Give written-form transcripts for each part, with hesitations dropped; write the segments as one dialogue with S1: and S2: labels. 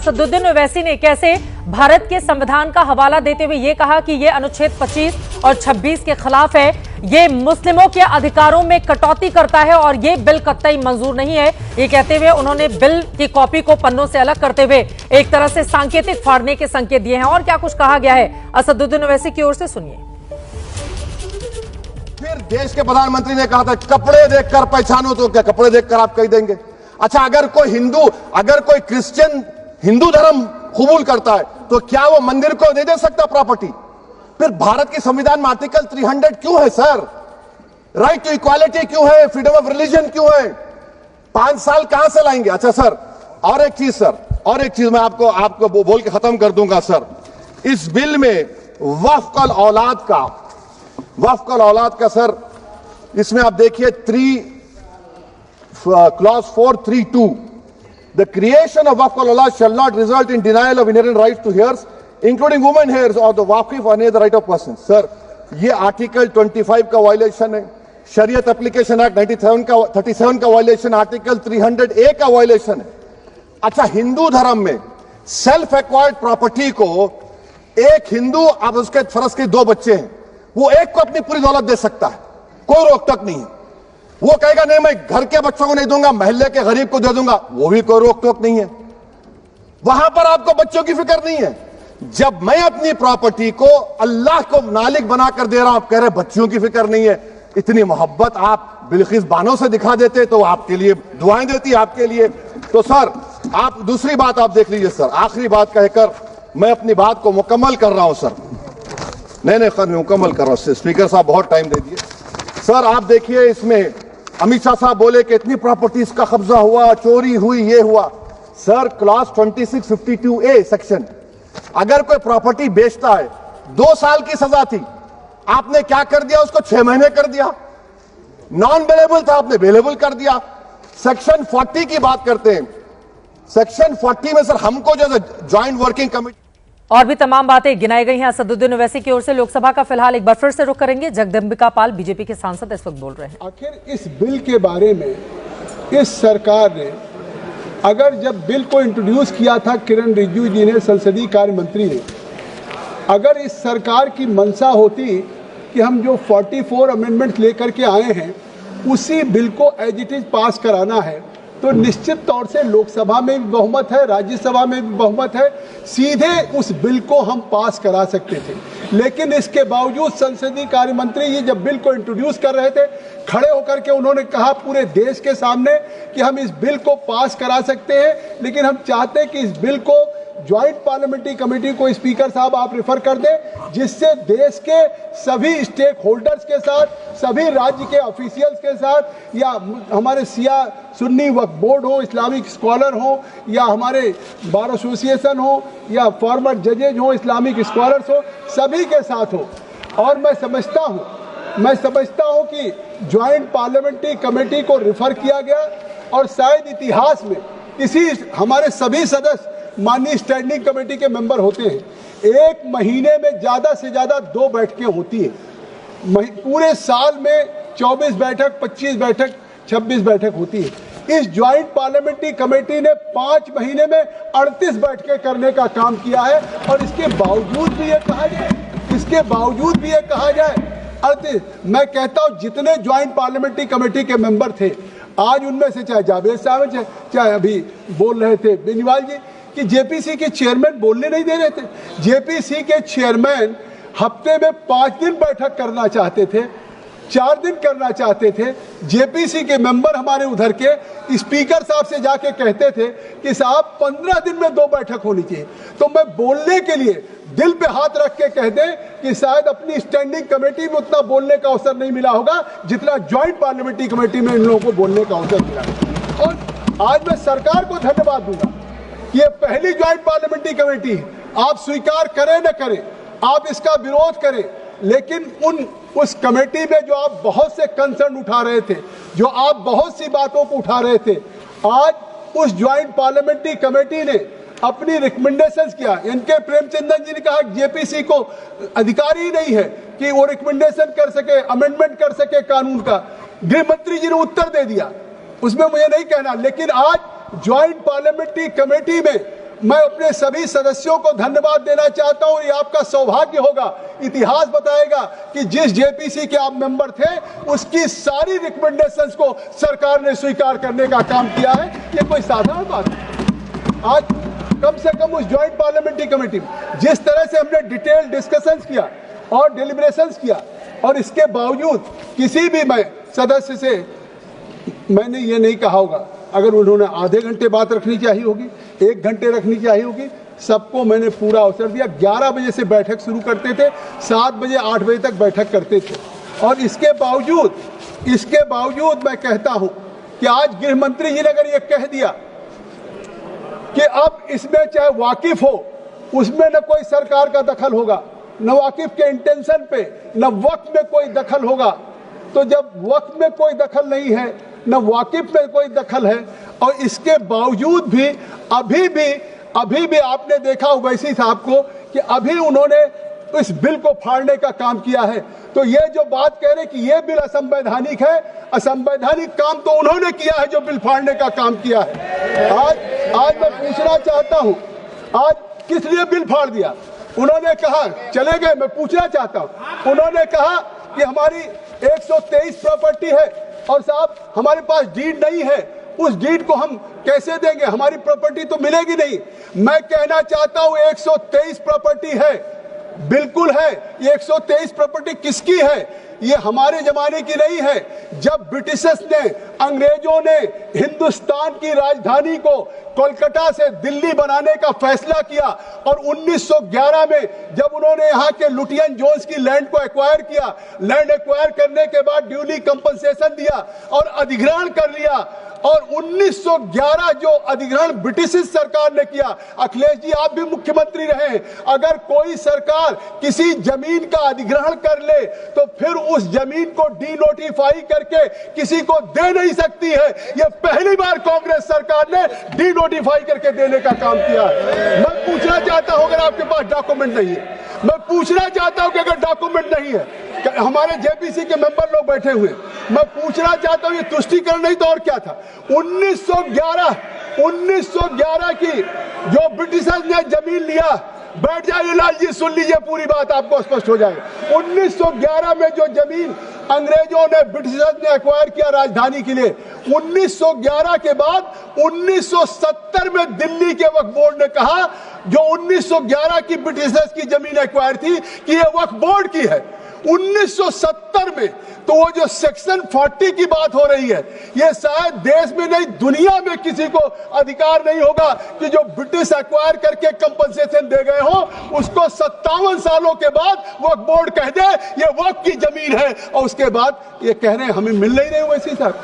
S1: असदुद्दीन ओवैसी ने कैसे भारत के संविधान का हवाला देते हुए ये कहा कि ये अनुच्छेद 25 और 26 के खिलाफ है, ये मुस्लिमों के अधिकारों में कटौती करता है और ये बिल कतई मंजूर नहीं है। ये कहते हुए उन्होंने बिल की कॉपी को पन्नों से अलग करते हुए एक तरह से सांकेतिक फाड़ने के संकेत दिए हैं। और क्या कुछ कहा गया है असदुद्दीन ओवैसी की ओर से, सुनिए।
S2: फिर देश के प्रधानमंत्री ने कहा था कपड़े देखकर पहचानो, तो क्या कपड़े देखकर आप कह देंगे? अच्छा, अगर कोई क्रिश्चियन हिंदू धर्म कबूल करता है तो क्या वो मंदिर को दे सकता प्रॉपर्टी? फिर भारत के संविधान में आर्टिकल 300 क्यों है सर? राइट टू इक्वालिटी क्यों है? फ्रीडम ऑफ रिलीजन क्यों है? 5 साल कहां से लाएंगे? अच्छा सर, और एक चीज मैं आपको बोल के खत्म कर दूंगा सर। इस बिल में वक्फ औलाद का सर, इसमें आप देखिए clause 432, the creation of waqf al-awlad shall not result in denial of inherent rights to heirs, including women heirs or the waqif or any other right of person. Sir, ये article 25 का violation है, शरीयत application act 37 का violation, article 300A का violation है। अच्छा, हिंदू धर्म में सेल्फ एक्वायर्ड प्रॉपर्टी को एक हिंदू, अब उसके फर्ज के 2 बच्चे हैं, वो एक को अपनी पूरी दौलत दे सकता है, कोई रोक टोक नहीं है। वो कहेगा नहीं मैं घर के बच्चों को नहीं दूंगा, मोहल्ले के गरीब को दे दूंगा, वो भी कोई रोक टोक नहीं है। वहां पर आपको बच्चों की फिक्र नहीं है। जब मैं अपनी प्रॉपर्टी को अल्लाह को मालिक बनाकर दे रहा हूं, आप कह रहे बच्चियों की फिक्र नहीं है। इतनी मोहब्बत आप बिल्किस बानो से दिखा देते तो आपके लिए दुआएं देती आपके लिए। तो सर, आप दूसरी बात आप देख लीजिए सर, आखिरी बात कहकर मैं अपनी बात को मुकम्मल कर रहा हूं सर। नहीं मुकम्मल कर रहा हूं। स्पीकर साहब बहुत टाइम दे दिए सर। आप देखिए, इसमें अमित शाह साहब बोले कि इतनी प्रॉपर्टीज का कब्जा हुआ, चोरी हुई, ये हुआ। सर, क्लॉज 2652A सेक्शन, अगर कोई प्रॉपर्टी बेचता है 2 साल की सजा थी, आपने क्या कर दिया? उसको 6 महीने कर दिया। नॉन बेलेबल था, आपने बेलेबल कर दिया। सेक्शन 40 की बात करते हैं। सेक्शन 40 में सर हमको जो ज्वाइंट वर्किंग कमेटी
S1: और भी तमाम बातें गिनाई गई हैं असदुद्दीन ओवैसी की ओर से। लोकसभा का फिलहाल एक बार फिर से रुख करेंगे। जगदम्बिका पाल बीजेपी के सांसद इस वक्त बोल रहे हैं।
S3: आखिर इस बिल के बारे में इस सरकार ने, अगर जब बिल को इंट्रोड्यूस किया था किरण रिजिजू जी ने, संसदीय कार्य मंत्री ने, अगर इस सरकार की मंशा होती कि हम जो 44 अमेंडमेंट लेकर के आए हैं उसी बिल को एज इट इज पास कराना है, तो निश्चित तौर से लोकसभा में भी बहुमत है, राज्यसभा में भी बहुमत है, सीधे उस बिल को हम पास करा सकते थे। लेकिन इसके बावजूद संसदीय कार्य मंत्री ये जब बिल को इंट्रोड्यूस कर रहे थे, खड़े होकर के उन्होंने कहा पूरे देश के सामने कि हम इस बिल को पास करा सकते हैं, लेकिन हम चाहते हैं कि इस बिल को ज्वाइंट पार्लियामेंट्री कमेटी को स्पीकर साहब आप रेफर कर दें, जिससे देश के सभी स्टेक होल्डर्स के साथ, सभी राज्य के ऑफिशियल्स के साथ, या हमारे सिया सुन्नी वक्फ बोर्ड हो, इस्लामिक स्कॉलर हो, या हमारे बार एसोसिएशन हो, या फॉर्मर जजेज हो, इस्लामिक स्कॉलर्स हो, सभी के साथ हो। और मैं समझता हूं कि ज्वाइंट पार्लियामेंट्री कमेटी को रेफर किया गया और शायद इतिहास में हमारे सभी सदस्य माननीय स्टैंडिंग कमेटी के मेंबर होते हैं। 1 महीने में ज्यादा से ज्यादा 2 बैठकें होती है। पूरे साल में 24 बैठक, 25 बैठक, 26 बैठक होती है। इस ज्वाइंट पार्लियामेंट्री कमेटी ने 5 महीने में 38 बैठकें करने का काम किया है। और इसके बावजूद भी ये कहा जाए 38, मैं कहता हूं जितने ज्वाइंट पार्लियामेंट्री कमेटी के मेंबर थे, आज उनमें से चाहे जावेद साहब, चाहे अभी बोल रहे थे बेनीवाल जी, कि जेपीसी के चेयरमैन बोलने नहीं दे रहे थे। जेपीसी के चेयरमैन हफ्ते में 5 दिन बैठक करना चाहते थे, 4 दिन करना चाहते थे। जेपीसी के मेंबर हमारे उधर के स्पीकर साहब से जाके कहते थे कि साहब 15 दिन में 2 बैठक होनी चाहिए। तो मैं बोलने के लिए दिल पे हाथ रख के कह दें कि शायद अपनी स्टैंडिंग कमेटी में उतना बोलने का अवसर नहीं मिला होगा जितना ज्वाइंट पार्लियामेंट्री कमेटी में इन लोगों को बोलने का अवसर मिला। और आज मैं सरकार को धन्यवाद दूंगा, ये पहली ज्वाइंट पार्लियामेंट्री कमेटी है। आप स्वीकार करें न करें, आप इसका विरोध करें, लेकिन उस कमेटी में जो आप बहुत से कंसर्न उठा रहे थे, जो आप बहुत सी बातों को उठा रहे थे, आज उस ज्वाइंट पार्लियामेंट्री कमेटी ने अपनी रिकमेंडेशंस किया। इनके प्रेमचंदन जी ने कहा जेपीसी को अधिकार ही नहीं है कि वो रिकमेंडेशन कर सके, अमेंडमेंट कर सके कानून का। गृह मंत्री जी ने उत्तर दे दिया, उसमें मुझे नहीं कहना। लेकिन आज ज्वाइंट पार्लियामेंट्री कमेटी में मैं अपने सभी सदस्यों को धन्यवाद देना चाहता हूं। ये आपका सौभाग्य होगा, इतिहास बताएगा कि जिस जेपीसी के आप मेंबर थे उसकी सारी रिकमेंडेशंस को सरकार ने स्वीकार करने का काम किया है। ये कोई साधारण बात नहीं। आज कम से कम उस ज्वाइंट पार्लियामेंट्री कमेटी में जिस तरह से हमने डिटेल डिस्कशंस किया और डिलिब्रेशंस किया, और इसके बावजूद किसी भी मैं सदस्य से मैंने ये नहीं कहा होगा अगर उन्होंने आधे घंटे बात रखनी चाहिए होगी, 1 घंटे रखनी चाहिए होगी, सबको मैंने पूरा अवसर दिया। 11 बजे से बैठक शुरू करते थे, 7 बजे 8 बजे तक बैठक करते थे। और इसके बावजूद मैं कहता हूं कि आज गृह मंत्री जी ने अगर ये कह दिया कि अब इसमें चाहे वाकिफ हो, उसमें न कोई सरकार का दखल होगा, न वाकिफ के इंटेंशन पे, न वक्त में कोई दखल होगा, तो जब वक्त में कोई दखल नहीं है, न वाकिफ में कोई दखल है, और इसके बावजूद भी अभी भी आपने देखा ओवैसी साहब को कि अभी उन्होंने इस बिल को फाड़ने का काम किया है। तो ये जो बात कह रहे कि ये बिल असंवैधानिक है, असंवैधानिक काम तो उन्होंने किया है जो बिल फाड़ने का काम किया है। आज मैं पूछना चाहता हूं, आज किस लिए बिल फाड़ दिया? उन्होंने कहा, चले गए, मैं पूछना चाहता हूं, उन्होंने कहा कि हमारी 123 प्रॉपर्टी है और साहब हमारे पास डीड नहीं है, उस डीड को हम कैसे देंगे, हमारी प्रॉपर्टी तो मिलेगी नहीं। मैं कहना चाहता हूं 123 प्रॉपर्टी है, बिल्कुल है। ये 123 प्रॉपर्टी किसकी है? ये हमारे जमाने की नहीं है। जब ब्रिटिशर्स ने, अंग्रेजों ने हिंदुस्तान की राजधानी को कोलकाता से दिल्ली बनाने का फैसला किया और 1911 में जब उन्होंने यहाँ के लुटियन जोन्स की लैंड को एक्वायर किया, लैंड एक्वायर करने के बाद ड्यूली कंपनसेशन दिया और अधिग्रहण कर लिया, और 1911 जो अधिग्रहण ब्रिटिश सरकार ने किया, अखिलेश जी आप भी मुख्यमंत्री रहे, अगर कोई सरकार किसी जमीन का अधिग्रहण कर ले तो फिर उस जमीन को डीनोटिफाई करके किसी को दे नहीं सकती है। यह पहली बार कांग्रेस सरकार ने डीनोटिफाई करके देने का काम किया है। मैं पूछना चाहता हूं, अगर आपके पास डॉक्यूमेंट नहीं है, मैं पूछना चाहता हूं कि अगर डॉक्यूमेंट नहीं है, हमारे जेपीसी के मेंबर लोग बैठे हुए, मैं पूछना चाहता हूं ये तुष्टीकरण नहीं तो और क्या था? 1911 की जो ब्रिटिशर्स ने जमीन लिया, बैठ जाइए लाल जी, सुन लीजिए पूरी बात, आपको स्पष्ट हो जाएगा। 1911 में जो जमीन अंग्रेजों ने, ब्रिटिशर्स ने एक्वायर किया राजधानी के लिए, 1911 के बाद 1970 में दिल्ली के वक्फ बोर्ड ने कहा, जो 1911 की ब्रिटिशर्स की जमीन एक्वायर थी, कि ये वक्फ बोर्ड की है। 1970 में तो वो जो सेक्शन 40 की बात हो रही है, ये शायद देश में नहीं दुनिया में किसी को अधिकार नहीं होगा कि जो ब्रिटिश एक्वायर करके कंपनसेशन दे गए हो उसको 57 सालों के बाद वक्फ बोर्ड कह दे ये वक्फ की जमीन है, और उसके बाद ये कह रहे हैं हमें मिल नहीं रही वैसी साहब।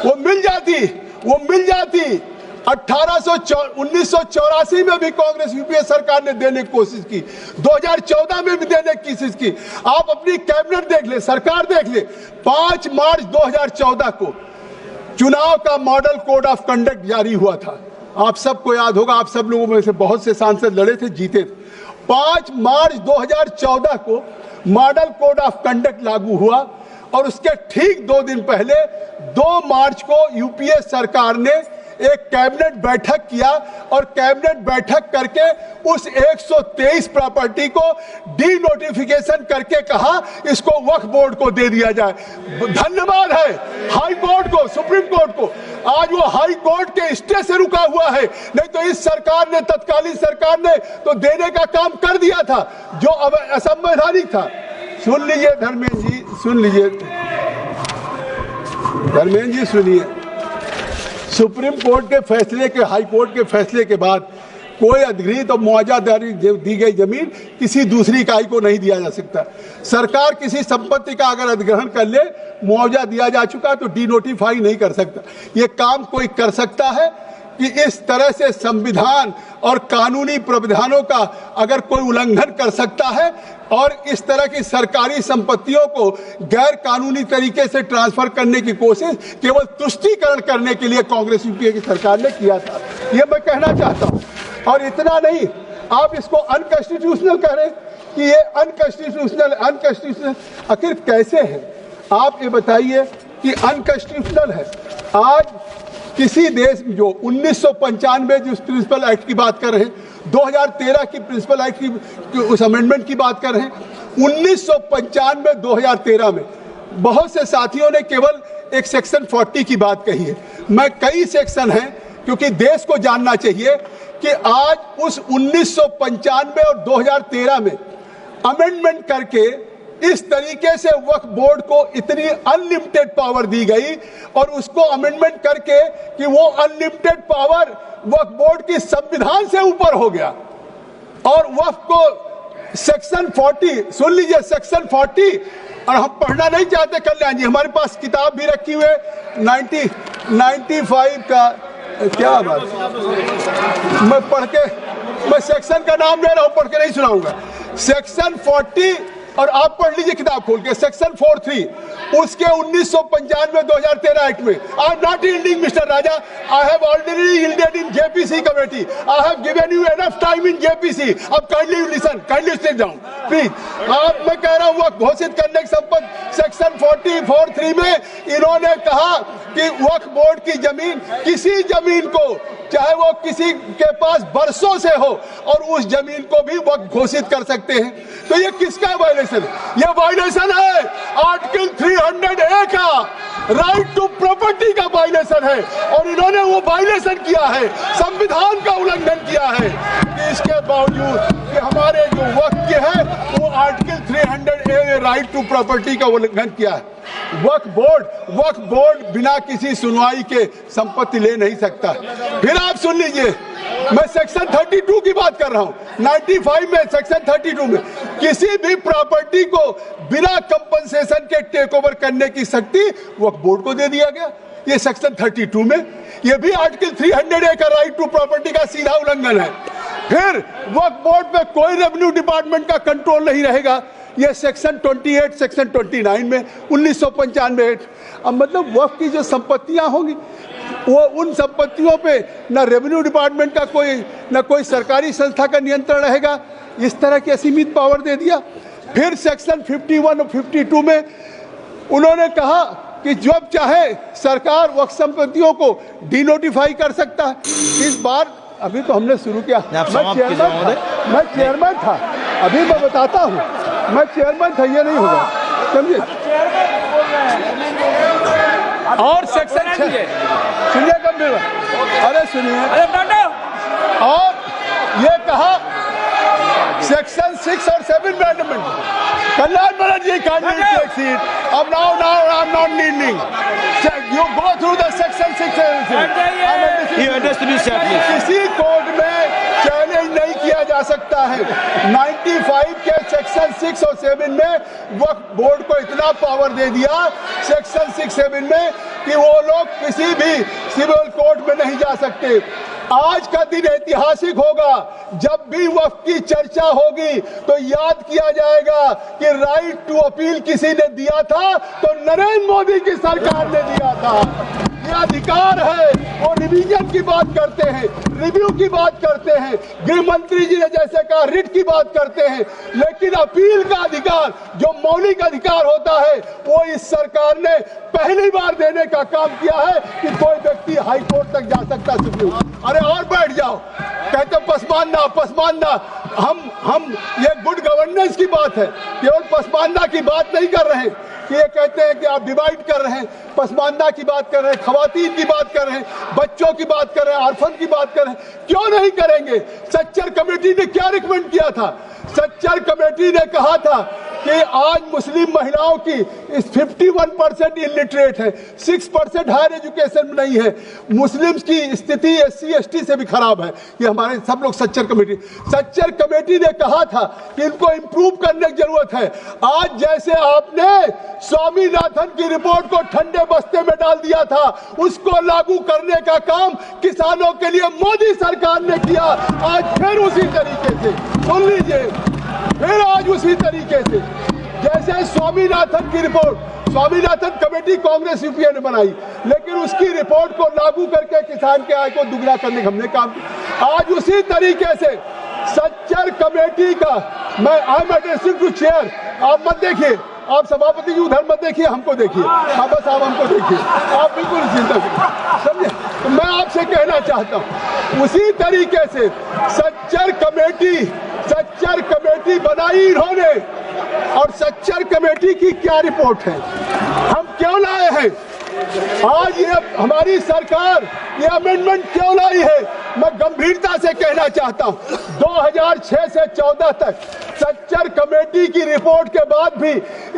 S3: वो मिल जाती 1984 में भी कांग्रेस यूपीए सरकार ने देने की कोशिश की, 2014 में भी देने की कोशिश की। आप अपनी कैबिनेट देख ले, सरकार देख ले, 5 मार्च 2014 को चुनाव का मॉडल कोड ऑफ कंडक्ट जारी हुआ था। आप सबको याद होगा, आप सब लोगों में से बहुत से सांसद लड़े थे, जीते थे। 5 मार्च 2014 को मॉडल कोड ऑफ कंडक्ट लागू हुआ, और उसके ठीक 2 दिन पहले 2 मार्च को यूपीए सरकार ने एक कैबिनेट बैठक किया, और कैबिनेट बैठक करके उस 123 प्रॉपर्टी को डीनोटिफिकेशन करके कहा इसको वक्फ बोर्ड को दे दिया जाए। धन्यवाद है हाई कोर्ट को, सुप्रीम कोर्ट को, आज वो हाई कोर्ट के स्टे से रुका हुआ है, नहीं तो इस सरकार ने, तत्कालीन सरकार ने तो देने का काम कर दिया था जो अब असंवैधानिक था। सुन लीजिए धर्मेंद्र जी, सुनिए, सुप्रीम कोर्ट के फैसले के, हाई कोर्ट के फैसले के बाद कोई अधिग्रहित और मुआवजादारी दी गई जमीन किसी दूसरी इकाई को नहीं दिया जा सकता। सरकार किसी संपत्ति का अगर अधिग्रहण कर ले, मुआवजा दिया जा चुका तो डीनोटिफाई नहीं कर सकता। ये काम कोई कर सकता है कि इस तरह से संविधान और कानूनी प्रावधानों का अगर कोई उल्लंघन कर सकता है और इस तरह की सरकारी संपत्तियों को गैर कानूनी तरीके से ट्रांसफर करने की कोशिश केवल तुष्टीकरण करने के लिए कांग्रेस यूपीए की सरकार ने किया था, ये मैं कहना चाहता हूं। और इतना नहीं, आप इसको अनकॉन्स्टिट्यूशनल कह रहे हैं कि ये अनकॉन्स्टिट्यूशनल आखिर कैसे है? आप ये बताइए कि अनकॉन्स्टिट्यूशनल है। आज किसी देश में जो 1995 जिस प्रिंसिपल एक्ट की बात कर रहे हैं 2013 की प्रिंसिपल एक्ट की उस अमेंडमेंट की बात कर रहे हैं। 1995 2013 में बहुत से साथियों ने केवल एक सेक्शन 40 की बात कही है। मैं कई सेक्शन हैं, क्योंकि देश को जानना चाहिए कि आज उस 1995 और 2013 में अमेंडमेंट करके इस तरीके से वक्फ बोर्ड को इतनी अनलिमिटेड पावर दी गई और उसको अमेंडमेंट करके कि वो अनलिमिटेड पावर वक्फ बोर्ड की संविधान से ऊपर हो गया और वक्फ को सेक्शन 40, सुन लीजिए सेक्शन 40, और हम पढ़ना नहीं चाहते कल्याण जी, हमारे पास किताब भी रखी हुई है 95 का, क्या बात, मैं पढ़ के, मैं सेक्शन का नाम ले रहा हूं, पढ़ के नहीं सुनाऊंगा। सेक्शन 40, और आप पढ़ लीजिए किताब खोल के, सेक्शन 43 उसके 1995-2013 एक्ट में। I am not yielding mister Raja, I have already yielded in JPC committee, I have given you enough time in JPC. अब kindly listen, kindly stay down please. आप, मैं कह रहा हूं वक्त घोषित करने की संपत्ति सेक्शन 43 में इन्होंने कहा कि वक्फ बोर्ड की जमीन, किसी जमीन को चाहे वो किसी के पास बरसों से हो, और उस जमीन को भी वक्फ घोषित कर सकते हैं। तो ये किसका वायलेशन है? ये वायलेशन है आर्टिकल 300A का, राइट टू प्रॉपर्टी का वायलेशन है, और इन्होंने वो वायलेशन किया है, संविधान का उल्लंघन किया है। कि इसके बावजूद कि हमारे जो वक्फ के है वो article 300A right to property का उल्लंघन किया है। वक्फ बोर्ड बिना किसी सुनवाई के संपत्ति ले नहीं सकता। फिर आप सुन लीजिए, मैं सेक्शन 32 की बात कर रहा हूं। 95 में सेक्शन 32 में किसी भी प्रॉपर्टी को बिना कंपनसेशन के टेक ओवर करने की शक्ति वक्फ बोर्ड को दे दिया गया। ये सेक्शन 32 में, ये भी आर्टिकल 300A का राइट टू प्रॉपर्टी का सीधा उल्लंघन है। फिर वक्फ बोर्ड पे कोई रेवेन्यू डिपार्टमेंट का कंट्रोल नहीं रहेगा। ये सेक्शन 28, सेक्शन 29 में 1995। अब मतलब वक्फ की जो संपत्तियां होंगी वो उन संपत्तियों पे न रेवेन्यू डिपार्टमेंट का कोई सरकारी संस्था का नियंत्रण रहेगा। इस तरह की असीमित पावर दे दिया। फिर सेक्शन 51 और 52 में उन्होंने कहा कि जब चाहे सरकार वक्फ संपत्तियों को डिनोटिफाई कर सकता है। इस बार अभी तो हमने शुरू किया, मैं चेयरमैन था, अभी मैं बताता हूँ, मैं चेयरमैन था, ये नहीं होगा, समझिए। और सेक्शन सुनिए गंभीर, अरे सुनिए, और ये कहा सेक्शन 6 और 7 में amendment, Kalyan Banerjee kindly take seat. अब now I'm not kneeling. You go through the section 6 and 7. किसी कोर्ट में चैलेंज नहीं किया जा सकता है। 95 के सेक्शन 6 और 7 में वक्फ बोर्ड को इतना पावर दे दिया सेक्शन 6-7 में कि वो लोग किसी भी सिविल कोर्ट में नहीं जा सकते। आज का दिन ऐतिहासिक होगा। जब भी वक्फ की चर्चा होगी तो याद किया जाएगा कि राइट टू अपील किसी ने दिया था, तो नरेंद्र मोदी की सरकार ने दिया था। ये अधिकार है। वो रिवीजन की बात करते हैं, रिव्यू की बात करते हैं, गृह मंत्री जी ने जैसे कहा रिट की बात करते हैं, लेकिन अपील का अधिकार जो मौलिक अधिकार होता है वो इस सरकार ने पहली बार देने का काम किया है कि कोई व्यक्ति हाई कोर्ट तक जा सकता सुप्रीम। अरे और बैठ जाओ, कहते पसमानदा। हम ये गुड गवर्नेंस की बात है, केवल पसमानदा की बात नहीं कर रहे हैं कि ये कहते हैं कि आप डिवाइड कर रहे हैं, पसमानदा की बात कर रहे हैं, खवातीन की बात कर रहे हैं, बच्चों की बात कर रहे हैं, ऑर्फन की बात कर रहे हैं। क्यों नहीं करेंगे? सच्चर कमेटी ने क्या रिकमेंड किया था? सच्चर कमेटी ने कहा था कि आज मुस्लिम महिलाओं की 51% इलिटरेट है, 6% हायर एजुकेशन में नहीं है, मुस्लिम्स की स्थिति SC/ST से भी खराब है। ये हमारे सब लोग सच्चर कमेटी ने कहा था कि इनको इंप्रूव करने की जरूरत है। आज जैसे आपने स्वामीनाथन की रिपोर्ट को ठंडे बस्ते में डाल दिया था, उसको लागू करने का काम किसानों के लिए मोदी सरकार ने किया। आज फिर उसी तरीके से, सुन लीजिए, फिर आज उसी तरीके से जैसे स्वामीनाथन की report, Swaminathan committee Congress UPA ने बनाई, लेकिन उसकी रिपोर्ट को लागू करके किसान के आय को दुगना करने का हमने काम किया। आज उसी तरीके से सच्चर कमेटी का, मैं I am addressing to chair, आप मत देखिए, आप सभापति जी उधर मत देखिए, हमको देखिए। हाँ बस आप हमको देखिए, आप बिल्कुल चिंता करिए, समझे। तो मैं आपसे कहना चाहता हूँ उसी तरीके से सच्चर कमेटी बनाई इन्होंने, और सच्चर कमेटी की क्या रिपोर्ट है, हम क्यों लाए हैं आज ये हमारी सरकार ये अमेंडमेंट क्यों लाई है, मैं गंभीरता से कहना चाहता हूं। 2006 से 14 तक सच्चर कमेटी की रिपोर्ट के बाद भी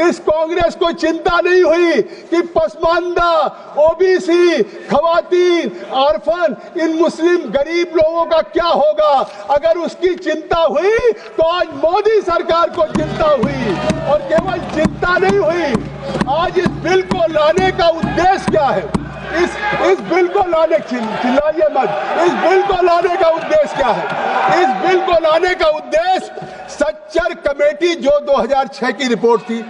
S3: इस कांग्रेस को चिंता नहीं हुई कि पसमानदा, ओबीसी, खवातीन, ऑर्फन, इन मुस्लिम गरीब लोगों का क्या होगा। अगर उसकी चिंता हुई तो आज मोदी सरकार को चिंता हुई, और केवल चिंता नहीं हुई, आज इस बिल को लाने का उद्देश्य क्या है, इस बिल को लाने, चिल्लाइए मत, इस बिल को लाने का उद्देश्य क्या है। इस बिल को लाने का उद्देश्य सच्चर कमेटी जो 2006 की रिपोर्ट थी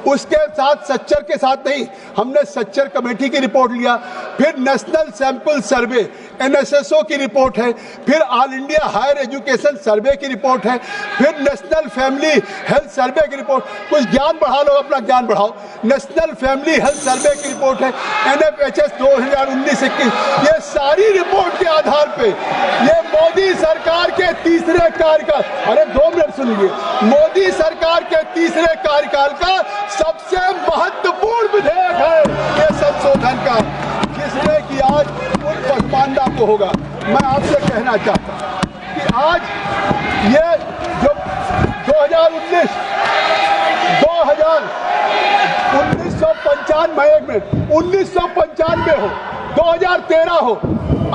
S3: उसके साथ, सच्चर के साथ नहीं, हमने सच्चर कमेटी की रिपोर्ट लिया, फिर नेशनल सैंपल सर्वे NSSO की रिपोर्ट है, फिर ऑल इंडिया हायर एजुकेशन सर्वे की रिपोर्ट है, फिर नेशनल फैमिली हेल्थ सर्वे की रिपोर्ट, कुछ ज्ञान बढ़ा लो, अपना ज्ञान बढ़ाओ। नेशनल फैमिली हेल्थ सर्वे की रिपोर्ट है, NFHS 2019-21, ये सारी रिपोर्ट के आधार पे ये मोदी सरकार के तीसरे कार्यकाल, अरे 2 मिनट सुनिए, मोदी सरकार के तीसरे कार्यकाल का सबसे महत्वपूर्ण विधेयक है ये संशोधन का, जिसमें कि आज उन पसमानदा को होगा। मैं आपसे कहना चाहता हूं कि आज ये जो 1995 हो, 2013 हो,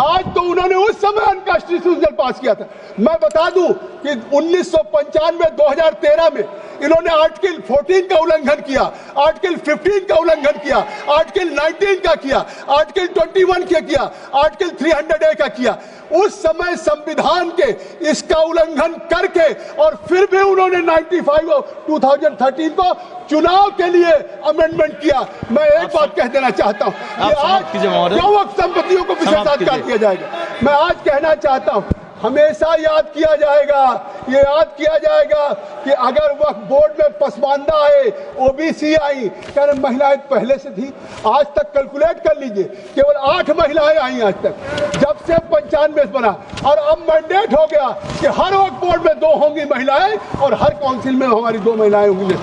S3: आज तो उन्होंने उस समय अनकॉन्स्टिट्यूशनल पास किया था। मैं बता दूं कि 1995 2013 में इन्होंने आर्टिकल 14 का उल्लंघन किया, आर्टिकल 15 का उल्लंघन किया, आर्टिकल 19 का किया, आर्टिकल 21 का किया, आर्टिकल 300A का किया। उस समय संविधान के इसका उल्लंघन करके और फिर भी उन्होंने 95 और 2013 को चुनाव के लिए अमेंडमेंट किया। मैं एक बात कह देना चाहता हूं कि आज क्यों वक्त संपत्तियों को विशेषाधिकार दिया जाएगा। मैं आज कहना चाहता हूं हमेशा याद किया जाएगा, ये याद किया जाएगा कि अगर वक्फ बोर्ड में पसमानदा आए, ओबीसी आई, क्या महिलाएं पहले से थी? आज तक कैलकुलेट कर लीजिए, केवल 8 महिलाएं आई आज तक, जब से 95 बना, और अब मैंडेट हो गया कि हर वक्फ बोर्ड में 2 होंगी महिलाएं और हर काउंसिल में हमारी 2 महिलाएं होंगी,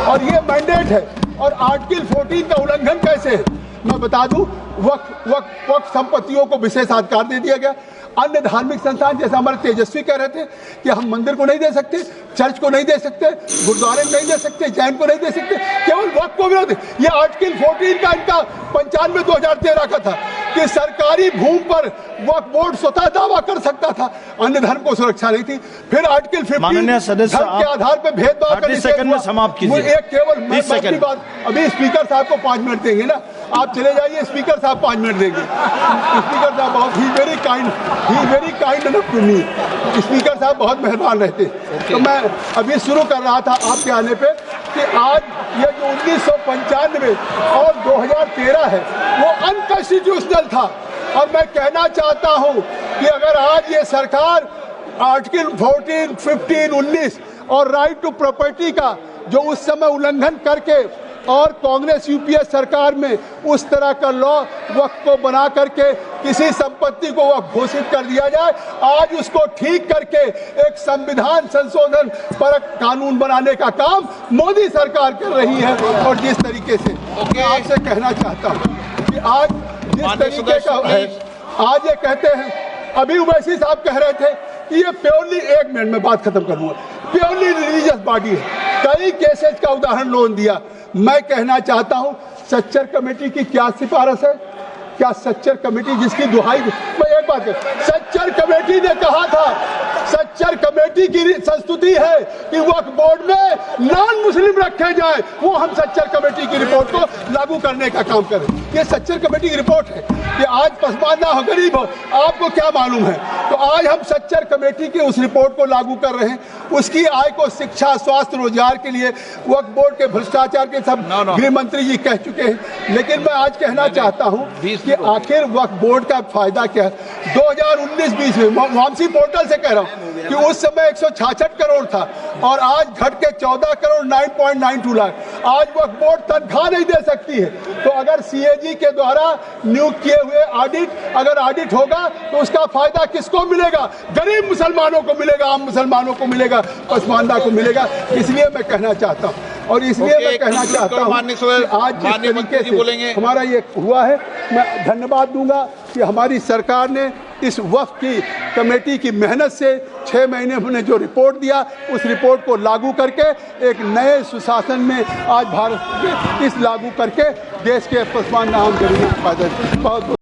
S3: और ये मैंडेट है। और आर्टिकल 14 का उल्लंघन कैसे है मैं बता दूं, वक्फ संपत्तियों को विशेषाधिकार दे दिया गया। अन्य धार्मिक संस्थान जैसे हमारे तेजस्वी कह रहे थे कि हम मंदिर को नहीं दे सकते, चर्च को नहीं दे सकते, गुरुद्वारे को नहीं दे सकते, जैन को नहीं दे सकते, केवल वक्फ को विरोध। ये आर्टिकल 14 का इनका 95 2013 का था कि सरकारी भूमि पर वक्फ बोर्ड स्वतः दावा कर सकता था, अन्य धर्म को सुरक्षा नहीं थी। फिर आर्टिकल 15 धर्म के आधार पर भेदभाव का केवल बात, अभी स्पीकर साहब को 5 मिनट देंगे ना, आप चले जाइए, स्पीकर साहब 5 मिनट देंगे। स्पीकर साहब बहुत ही very kind enough to me, speaker साहब बहुत मेहरबान रहते। तो मैं अभी शुरू कर रहा था आपके आने पे कि आज ये जो 1995 और 2013 है वो अनकॉन्स्टिट्यूशनल था, और मैं कहना चाहता हूं कि अगर आज ये सरकार आर्टिकल 14, 15, 19 और राइट टू प्रॉपर्टी का जो उस समय उल्लंघन करके और कांग्रेस यूपीए सरकार में उस तरह का लॉ वक्फ को बना करके किसी संपत्ति को वक्फ घोषित कर दिया जाए, आज उसको ठीक करके एक संविधान संशोधन पर कानून बनाने का काम मोदी सरकार कर रही है। और जिस तरीके से मैं आपसे कहना चाहता हूं कि आज जिस तरीके का है, आज ये कहते हैं, अभी उवैसी साहब कह रहे थे कि ये प्योरली, 1 मिनट में बात खत्म करूंगा, प्योरली रिलीजियस बॉडी है। कई केसेस का उदाहरण लोन दिया। मैं कहना चाहता हूं सच्चर कमेटी की क्या सिफारिश है, क्या सच्चर कमेटी जिसकी दुहाई, मैं एक बात, सच्चर कमेटी ने कहा था, सच्चर कमेटी की संस्तुति है कि वक्फ बोर्ड में नॉन मुस्लिम रखे जाए, वो हम सच्चर कमेटी की रिपोर्ट को लागू करने का काम करें। ये सच्चर कमेटी की रिपोर्ट है कि आज पसमानदा हो, गरीब हो, आपको क्या मालूम है? तो आज हम सच्चर कमेटी की उस रिपोर्ट को लागू कर रहे हैं। उसकी आय को शिक्षा, स्वास्थ्य, रोजगार के लिए वक्फ बोर्ड के भ्रष्टाचार के सब गृह मंत्री जी कह चुके हैं। लेकिन मैं आज कहना चाहता हूं कि आखिर वक्फ बोर्ड का फायदा क्या है। 2019-20 में वामसी पोर्टल से कह रहा हूं कि उस समय 166 करोड़ था और आज घट के 14 करोड़ 9.92 लाख। आज वक्फ बोर्ड तनख्वाह नहीं दे सकती है। तो अगर सीएजी के द्वारा नियुक्त किए हुए अगर ऑडिट होगा तो उसका फायदा किसको मिलेगा? गरीब मुसलमानों को मिलेगा, आम मुसलमानों को मिलेगा, पसमानदा को मिलेगा। इसलिए मैं कहना चाहता हूं और इसलिए मैं कहना चाहता हूं कि आज जिस तरीके से हमारा ये हुआ है, मैं धन्यवाद दूंगा कि हमारी सरकार ने इस वक्फ की कमेटी की मेहनत से 6 महीने में जो रिपोर्ट दिया, उस रिपोर्ट को लागू करके एक नए सुशासन में आज भारत इस लागू करके देश के पसमानदा आम गरीबों को फायदा। बहुत